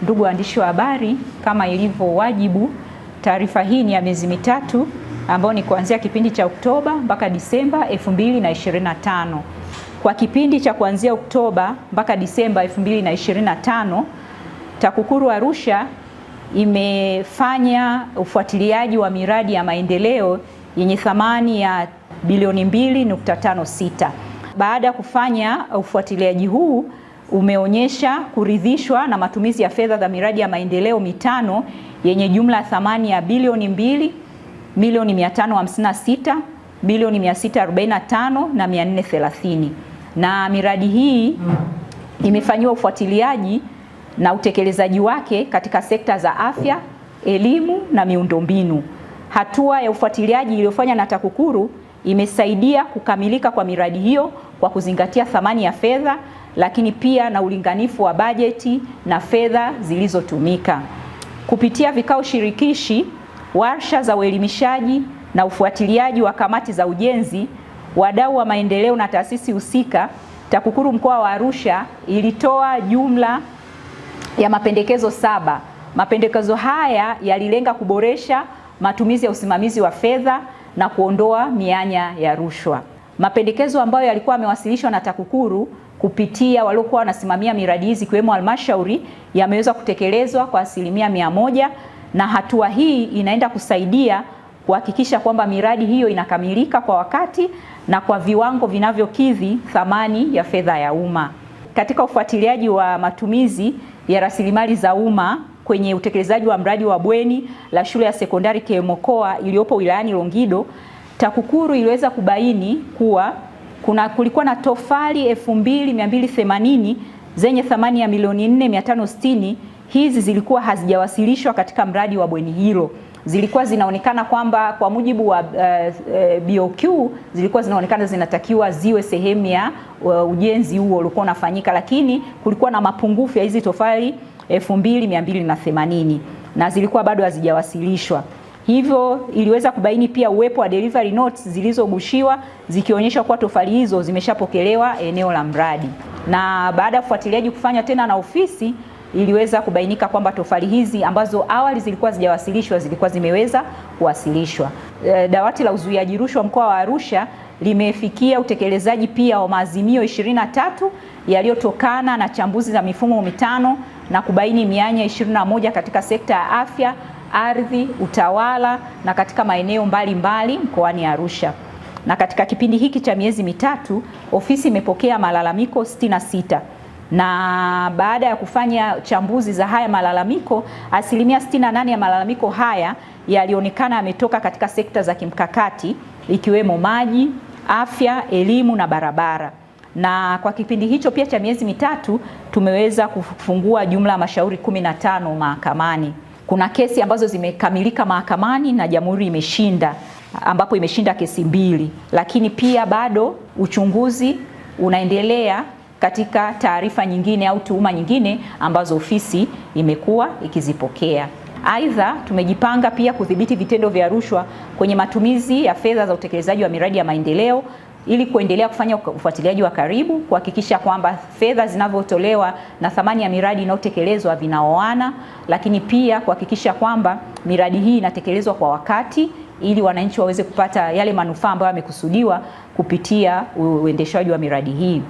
Ndugu waandishi wa habari, kama ilivyo wajibu, taarifa hii ni ya miezi mitatu ambayo ni kuanzia kipindi cha Oktoba mpaka Disemba 2025. Kwa kipindi cha kuanzia Oktoba mpaka Disemba 2025, TAKUKURU Arusha imefanya ufuatiliaji wa miradi ya maendeleo yenye thamani ya bilioni 2.56. Baada ya kufanya ufuatiliaji huu umeonyesha kuridhishwa na matumizi ya fedha za miradi ya maendeleo mitano yenye jumla thamani ya bilioni 2, milioni 556, bilioni 645 na 430. Na miradi hii imefanyiwa ufuatiliaji na utekelezaji wake katika sekta za afya, elimu na miundombinu. Hatua ya ufuatiliaji iliyofanywa na TAKUKURU imesaidia kukamilika kwa miradi hiyo kwa kuzingatia thamani ya fedha, lakini pia na ulinganifu wa bajeti na fedha zilizotumika. Kupitia vikao shirikishi, warsha za uelimishaji na ufuatiliaji wa kamati za ujenzi, wadau wa maendeleo na taasisi husika, TAKUKURU mkoa wa Arusha ilitoa jumla ya mapendekezo 7. Mapendekezo haya yalilenga kuboresha matumizi ya usimamizi wa fedha na kuondoa mianya ya rushwa. Mapendekezo ambayo yalikuwa yamewasilishwa na TAKUKURU kupitia waliokuwa wanasimamia miradi hizi ikiwemo halmashauri yameweza kutekelezwa kwa 100%, na hatua hii inaenda kusaidia kuhakikisha kwamba miradi hiyo inakamilika kwa wakati na kwa viwango vinavyokidhi thamani ya fedha ya umma. Katika ufuatiliaji wa matumizi ya rasilimali za umma kwenye utekelezaji wa mradi wa bweni la shule ya sekondari Kemokoa iliyopo wilayani Longido, TAKUKURU iliweza kubaini kuwa kulikuwa na tofali 2280 zenye thamani ya milioni 4,560. Hizi zilikuwa hazijawasilishwa katika mradi wa bweni hilo. Zilikuwa zinaonekana kwamba kwa mujibu wa BOQ zilikuwa zinaonekana zinatakiwa ziwe sehemu ya ujenzi huo ulikuwa unafanyika, lakini kulikuwa na mapungufu ya hizi tofali 2280 na zilikuwa bado hazijawasilishwa. Hivyo iliweza kubaini pia uwepo wa delivery notes zilizogushiwa zikionyesha kuwa tofali hizo zimeshapokelewa eneo la mradi. Na baada ya ufuatiliaji kufanywa tena na ofisi, iliweza kubainika kwamba tofali hizi ambazo awali zilikuwa hazijawasilishwa zilikuwa zimeweza kuwasilishwa. Dawati la uzuiaji rushwa mkoa wa Arusha limefikia utekelezaji pia wa maazimio 23 yaliyotokana na chambuzi za mifumo mitano na kubaini mianya 21 katika sekta ya afya, ardhi, utawala na katika maeneo mbalimbali mkoani Arusha. Na katika kipindi hiki cha miezi mitatu, ofisi imepokea malalamiko 66. Na baada ya kufanya chambuzi za haya malalamiko, 68% ya malalamiko haya yalionekana yametoka katika sekta za kimkakati ikiwemo maji, afya, elimu na barabara. Na kwa kipindi hicho pia cha miezi mitatu tumeweza kufungua jumla ya mashauri 15 mahakamani. Kuna kesi ambazo zimekamilika mahakamani na jamhuri imeshinda, ambapo imeshinda kesi 2, lakini pia bado uchunguzi unaendelea katika taarifa nyingine au tuhuma nyingine ambazo ofisi imekuwa ikizipokea. Aidha, tumejipanga pia kudhibiti vitendo vya rushwa kwenye matumizi ya fedha za utekelezaji wa miradi ya maendeleo ili kuendelea kufanya ufuatiliaji wa karibu, kuhakikisha kwamba fedha zinavyotolewa na thamani ya miradi inayotekelezwa vinaoana, lakini pia kuhakikisha kwamba miradi hii inatekelezwa kwa wakati ili wananchi waweze kupata yale manufaa ambayo yamekusudiwa kupitia uendeshaji wa miradi hii.